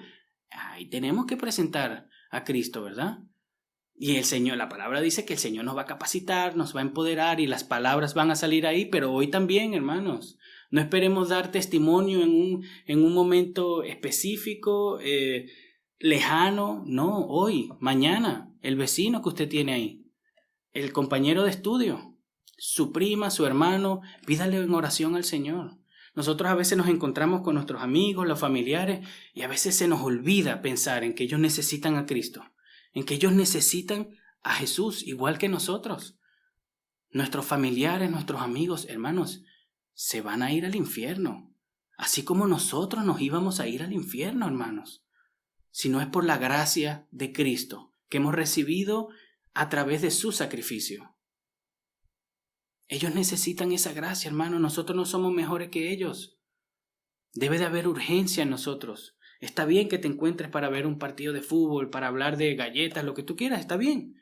S1: Ahí tenemos que presentar a Cristo, ¿verdad? Y el Señor, la palabra dice que el Señor nos va a capacitar, nos va a empoderar y las palabras van a salir ahí, pero hoy también, hermanos. No esperemos dar testimonio en un momento específico, lejano. No, hoy, mañana, el vecino que usted tiene ahí, el compañero de estudio, su prima, su hermano, pídale en oración al Señor. Nosotros a veces nos encontramos con nuestros amigos, los familiares, y a veces se nos olvida pensar en que ellos necesitan a Cristo, en que ellos necesitan a Jesús igual que nosotros. Nuestros familiares, nuestros amigos, hermanos, se van a ir al infierno, así como nosotros nos íbamos a ir al infierno, hermanos, si no es por la gracia de Cristo que hemos recibido a través de su sacrificio. Ellos necesitan esa gracia, hermano. Nosotros no somos mejores que ellos. Debe de haber urgencia en nosotros. Está bien que te encuentres para ver un partido de fútbol, para hablar de galletas, lo que tú quieras, está bien.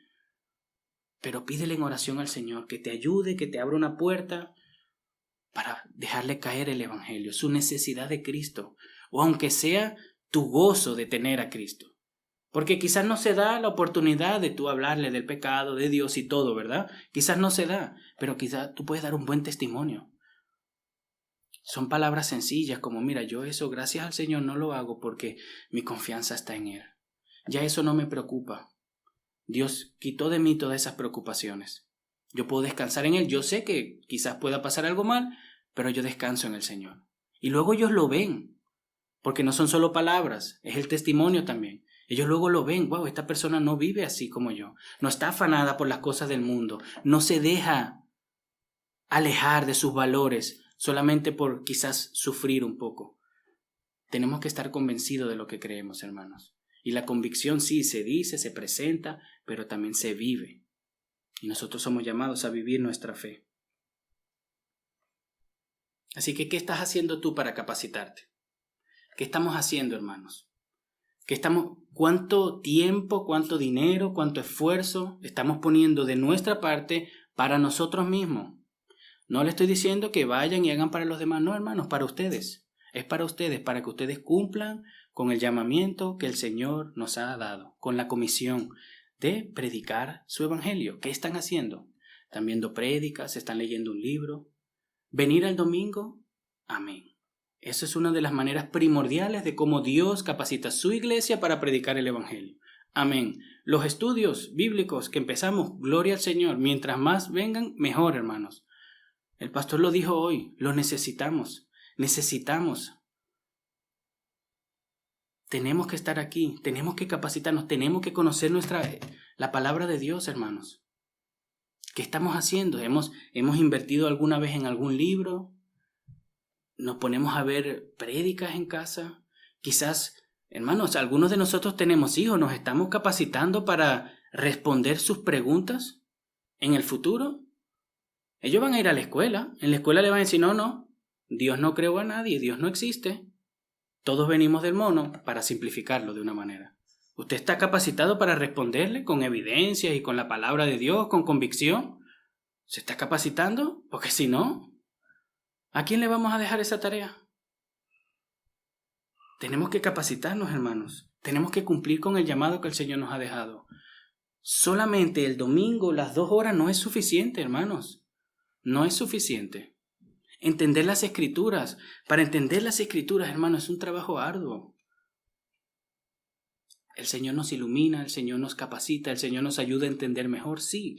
S1: Pero pídele en oración al Señor que te ayude, que te abra una puerta para dejarle caer el evangelio, su necesidad de Cristo, o aunque sea tu gozo de tener a Cristo. Porque quizás no se da la oportunidad de tú hablarle del pecado, de Dios y todo, ¿verdad? Quizás no se da, pero quizás tú puedes dar un buen testimonio. Son palabras sencillas como, mira, yo eso gracias al Señor no lo hago porque mi confianza está en Él. Ya eso no me preocupa. Dios quitó de mí todas esas preocupaciones. Yo puedo descansar en Él. Yo sé que quizás pueda pasar algo mal, pero yo descanso en el Señor. Y luego ellos lo ven, porque no son solo palabras, es el testimonio también. Ellos luego lo ven, wow, esta persona no vive así como yo, no está afanada por las cosas del mundo, no se deja alejar de sus valores solamente por quizás sufrir un poco. Tenemos que estar convencidos de lo que creemos, hermanos. Y la convicción sí se dice, se presenta, pero también se vive. Y nosotros somos llamados a vivir nuestra fe. Así que, ¿qué estás haciendo tú para capacitarte? ¿Qué estamos haciendo, hermanos? ¿Cuánto tiempo, cuánto dinero, cuánto esfuerzo estamos poniendo de nuestra parte para nosotros mismos? No le estoy diciendo que vayan y hagan para los demás, no, hermanos, para ustedes. Es para ustedes, para que ustedes cumplan con el llamamiento que el Señor nos ha dado, con la comisión de predicar su evangelio. ¿Qué están haciendo? ¿Están viendo prédicas? ¿Están leyendo un libro? ¿Venir al domingo? Amén. Eso es una de las maneras primordiales de cómo Dios capacita a su iglesia para predicar el evangelio. Amén. Los estudios bíblicos que empezamos, gloria al Señor, mientras más vengan, mejor, hermanos. El pastor lo dijo hoy, lo necesitamos. Tenemos que estar aquí, tenemos que capacitarnos, tenemos que conocer la palabra de Dios, hermanos. ¿Qué estamos haciendo? ¿Hemos invertido alguna vez en algún libro? ¿Nos ponemos a ver prédicas en casa? Quizás, hermanos, algunos de nosotros tenemos hijos, ¿nos estamos capacitando para responder sus preguntas en el futuro? Ellos van a ir a la escuela, en la escuela le van a decir, no, Dios no creó a nadie, Dios no existe. Todos venimos del mono, para simplificarlo de una manera. ¿Usted está capacitado para responderle con evidencias y con la palabra de Dios, con convicción? ¿Se está capacitando? Porque si no, ¿a quién le vamos a dejar esa tarea? Tenemos que capacitarnos, hermanos. Tenemos que cumplir con el llamado que el Señor nos ha dejado. Solamente el domingo, las 2 horas, no es suficiente, hermanos. No es suficiente. Entender las Escrituras. Para entender las Escrituras, hermanos, es un trabajo arduo. El Señor nos ilumina, el Señor nos capacita, el Señor nos ayuda a entender mejor, sí.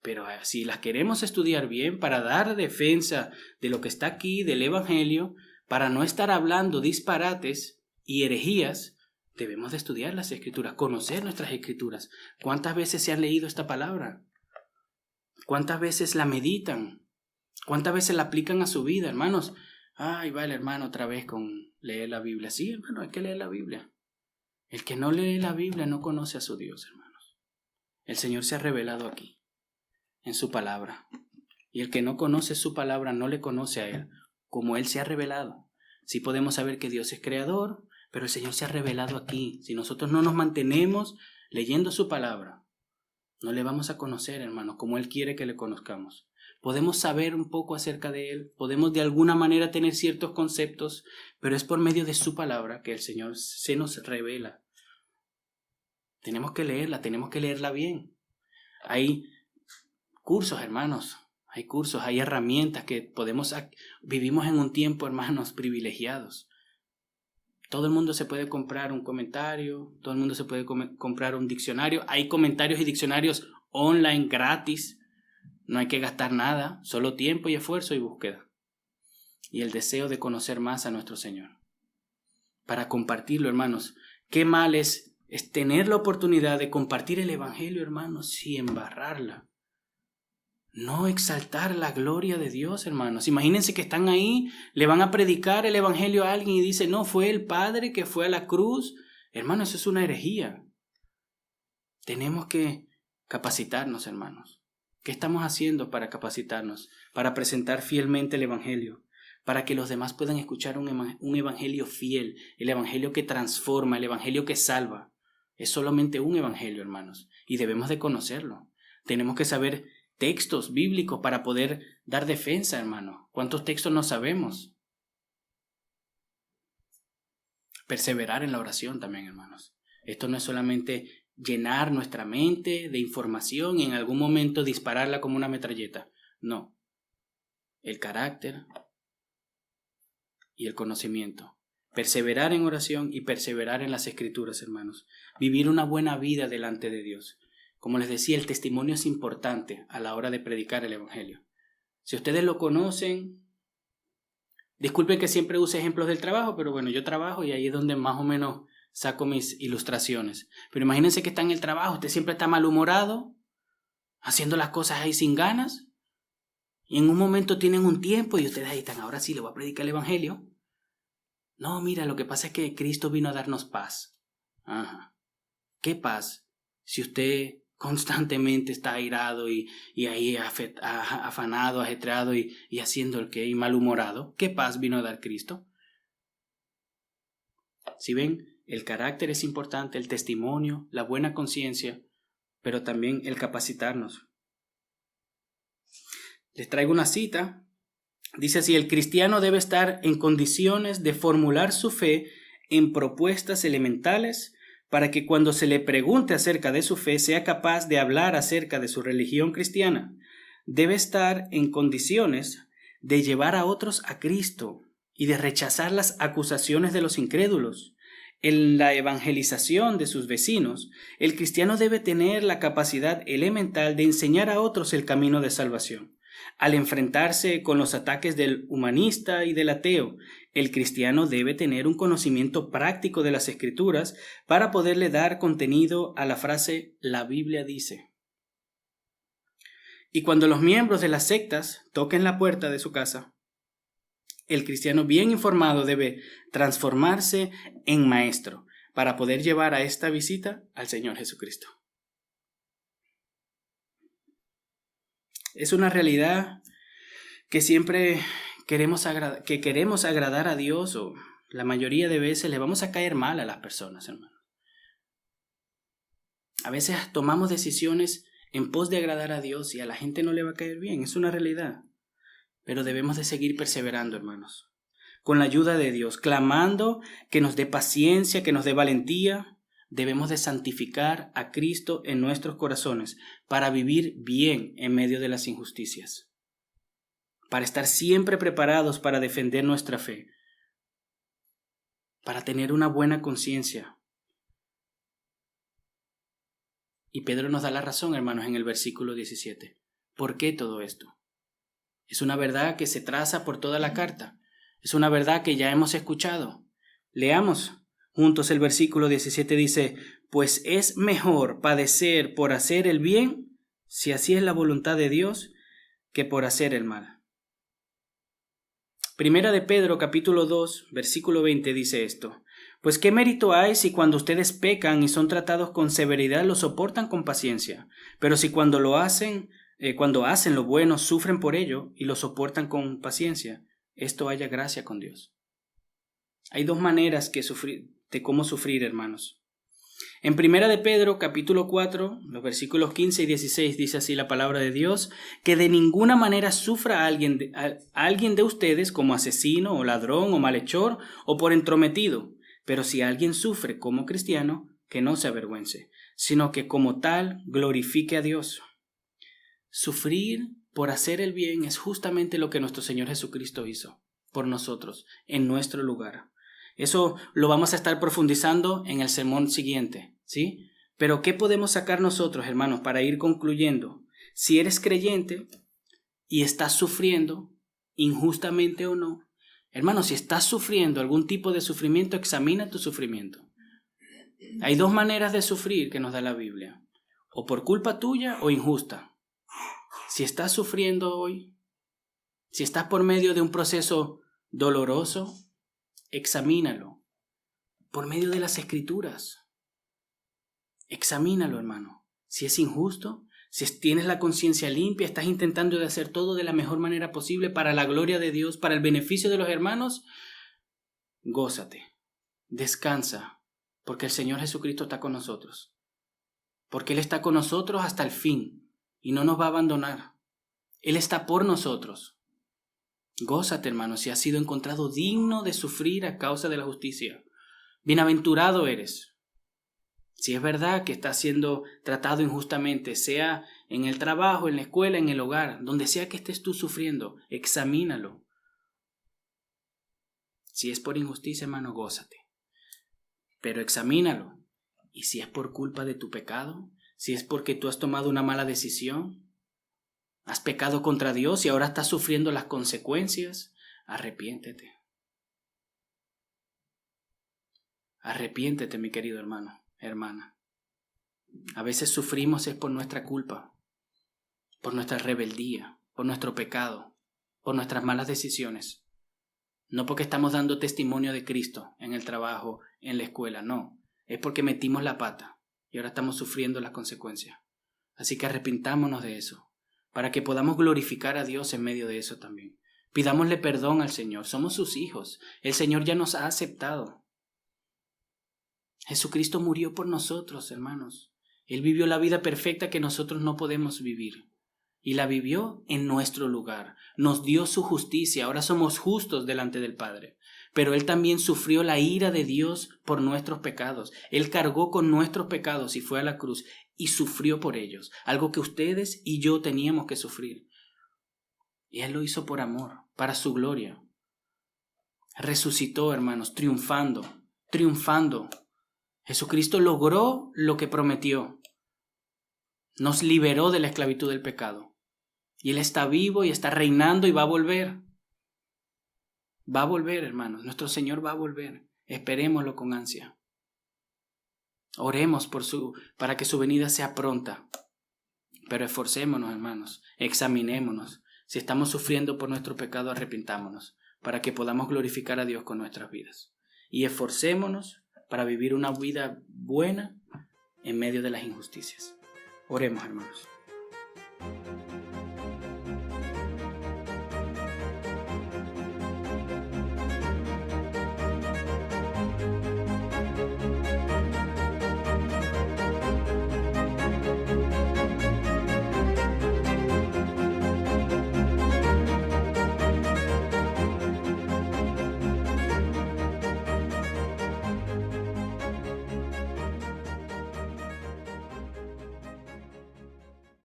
S1: Pero si las queremos estudiar bien para dar defensa de lo que está aquí, del Evangelio, para no estar hablando disparates y herejías, debemos de estudiar las Escrituras, conocer nuestras Escrituras. ¿Cuántas veces se han leído esta palabra? ¿Cuántas veces la meditan? ¿Cuántas veces la aplican a su vida, hermanos? Ay, va el hermano otra vez con leer la Biblia. Sí, hermano, hay que leer la Biblia. El que no lee la Biblia no conoce a su Dios, hermanos. El Señor se ha revelado aquí, en su palabra. Y el que no conoce su palabra no le conoce a Él, como Él se ha revelado. Sí podemos saber que Dios es creador, pero el Señor se ha revelado aquí. Si nosotros no nos mantenemos leyendo su palabra, no le vamos a conocer, hermanos, como Él quiere que le conozcamos. Podemos saber un poco acerca de Él, podemos de alguna manera tener ciertos conceptos, pero es por medio de su palabra que el Señor se nos revela. Tenemos que leerla bien. Hay cursos, hermanos, hay cursos, hay herramientas que vivimos en un tiempo, hermanos, privilegiados. Todo el mundo se puede comprar un comentario, todo el mundo se puede comprar un diccionario. Hay comentarios y diccionarios online gratis. No hay que gastar nada, solo tiempo y esfuerzo y búsqueda. Y el deseo de conocer más a nuestro Señor. Para compartirlo, hermanos. Qué mal es tener la oportunidad de compartir el Evangelio, hermanos, sin embarrarla. No exaltar la gloria de Dios, hermanos. Imagínense que están ahí, le van a predicar el Evangelio a alguien y dice, no, fue el Padre que fue a la cruz. Hermanos, eso es una herejía. Tenemos que capacitarnos, hermanos. ¿Qué estamos haciendo para capacitarnos? Para presentar fielmente el Evangelio, para que los demás puedan escuchar un Evangelio fiel, el Evangelio que transforma, el Evangelio que salva. Es solamente un Evangelio, hermanos, y debemos de conocerlo. Tenemos que saber textos bíblicos para poder dar defensa, hermano. ¿Cuántos textos no sabemos? Perseverar en la oración también, hermanos. Esto no es solamente llenar nuestra mente de información y en algún momento dispararla como una metralleta. No. El carácter y el conocimiento. Perseverar en oración y perseverar en las Escrituras, hermanos. Vivir una buena vida delante de Dios. Como les decía, el testimonio es importante a la hora de predicar el Evangelio. Si ustedes lo conocen, disculpen que siempre use ejemplos del trabajo, pero bueno, yo trabajo y ahí es donde más o menos saco mis ilustraciones. Pero imagínense que está en el trabajo, usted siempre está malhumorado, haciendo las cosas ahí sin ganas, y en un momento tienen un tiempo y ustedes ahí están, ahora sí le voy a predicar el Evangelio. No, mira, lo que pasa es que Cristo vino a darnos paz. Ajá. ¿Qué paz? Si usted constantemente está airado y ahí afanado, ajetreado y haciendo el que y malhumorado, ¿qué paz vino a dar Cristo? Si ven, el carácter es importante, el testimonio, la buena conciencia, pero también el capacitarnos. Les traigo una cita. Dice así, el cristiano debe estar en condiciones de formular su fe en propuestas elementales para que cuando se le pregunte acerca de su fe sea capaz de hablar acerca de su religión cristiana. Debe estar en condiciones de llevar a otros a Cristo y de rechazar las acusaciones de los incrédulos. En la evangelización de sus vecinos, el cristiano debe tener la capacidad elemental de enseñar a otros el camino de salvación. Al enfrentarse con los ataques del humanista y del ateo, el cristiano debe tener un conocimiento práctico de las Escrituras para poderle dar contenido a la frase «la Biblia dice». Y cuando los miembros de las sectas toquen la puerta de su casa, el cristiano bien informado debe transformarse en maestro para poder llevar a esta visita al Señor Jesucristo. Es una realidad que siempre queremos agradar a Dios, o la mayoría de veces le vamos a caer mal a las personas, hermano. A veces tomamos decisiones en pos de agradar a Dios y a la gente no le va a caer bien, es una realidad. Pero debemos de seguir perseverando, hermanos, con la ayuda de Dios, clamando que nos dé paciencia, que nos dé valentía. Debemos de santificar a Cristo en nuestros corazones para vivir bien en medio de las injusticias, para estar siempre preparados para defender nuestra fe, para tener una buena conciencia. Y Pedro nos da la razón, hermanos, en el versículo 17. ¿Por qué todo esto? Es una verdad que se traza por toda la carta. Es una verdad que ya hemos escuchado. Leamos juntos el versículo 17. Dice, pues es mejor padecer por hacer el bien, si así es la voluntad de Dios, que por hacer el mal. Primera de Pedro, capítulo 2, versículo 20 dice esto. Pues qué mérito hay si cuando ustedes pecan y son tratados con severidad lo soportan con paciencia, pero si cuando hacen lo bueno sufren por ello y lo soportan con paciencia, esto haya gracia con Dios. Hay dos maneras de cómo sufrir, hermanos. En Primera de Pedro, capítulo 4, los versículos 15 y 16, dice así la palabra de Dios, que de ninguna manera sufra a alguien de ustedes como asesino o ladrón o malhechor o por entrometido, pero si alguien sufre como cristiano, que no se avergüence, sino que como tal glorifique a Dios. Sufrir por hacer el bien es justamente lo que nuestro Señor Jesucristo hizo por nosotros, en nuestro lugar. Eso lo vamos a estar profundizando en el sermón siguiente, ¿sí? Pero ¿qué podemos sacar nosotros, hermanos, para ir concluyendo? Si eres creyente y estás sufriendo, injustamente o no, hermanos, si estás sufriendo algún tipo de sufrimiento, examina tu sufrimiento. Hay dos maneras de sufrir que nos da la Biblia, o por culpa tuya o injusta. Si estás sufriendo hoy, si estás por medio de un proceso doloroso, examínalo por medio de las Escrituras. Examínalo, hermano. Si es injusto, si tienes la conciencia limpia, estás intentando de hacer todo de la mejor manera posible para la gloria de Dios, para el beneficio de los hermanos, gózate, descansa, porque el Señor Jesucristo está con nosotros. Porque Él está con nosotros hasta el fin y no nos va a abandonar. Él está por nosotros. Gózate, hermano, si has sido encontrado digno de sufrir a causa de la justicia. Bienaventurado eres. Si es verdad que estás siendo tratado injustamente, sea en el trabajo, en la escuela, en el hogar, donde sea que estés tú sufriendo, examínalo. Si es por injusticia, hermano, gózate. Pero examínalo. Y si es por culpa de tu pecado, si es porque tú has tomado una mala decisión, has pecado contra Dios y ahora estás sufriendo las consecuencias, arrepiéntete. Arrepiéntete, mi querido hermano, hermana. A veces sufrimos es por nuestra culpa, por nuestra rebeldía, por nuestro pecado, por nuestras malas decisiones. No porque estamos dando testimonio de Cristo en el trabajo, en la escuela, no. Es porque metimos la pata y ahora estamos sufriendo las consecuencias. Así que arrepintámonos de eso, para que podamos glorificar a Dios en medio de eso también. Pidámosle perdón al Señor. Somos sus hijos. El Señor ya nos ha aceptado. Jesucristo murió por nosotros, hermanos. Él vivió la vida perfecta que nosotros no podemos vivir. Y la vivió en nuestro lugar. Nos dio su justicia. Ahora somos justos delante del Padre. Pero Él también sufrió la ira de Dios por nuestros pecados. Él cargó con nuestros pecados y fue a la cruz y sufrió por ellos. Algo que ustedes y yo teníamos que sufrir. Y Él lo hizo por amor, para su gloria. Resucitó, hermanos, triunfando. Jesucristo logró lo que prometió. Nos liberó de la esclavitud del pecado. Y Él está vivo y está reinando y va a volver. Va a volver, hermanos. Nuestro Señor va a volver. Esperémoslo con ansia. Oremos para que su venida sea pronta. Pero esforcémonos, hermanos. Examinémonos. Si estamos sufriendo por nuestro pecado, arrepintámonos, para que podamos glorificar a Dios con nuestras vidas. Y esforcémonos para vivir una vida buena en medio de las injusticias. Oremos, hermanos.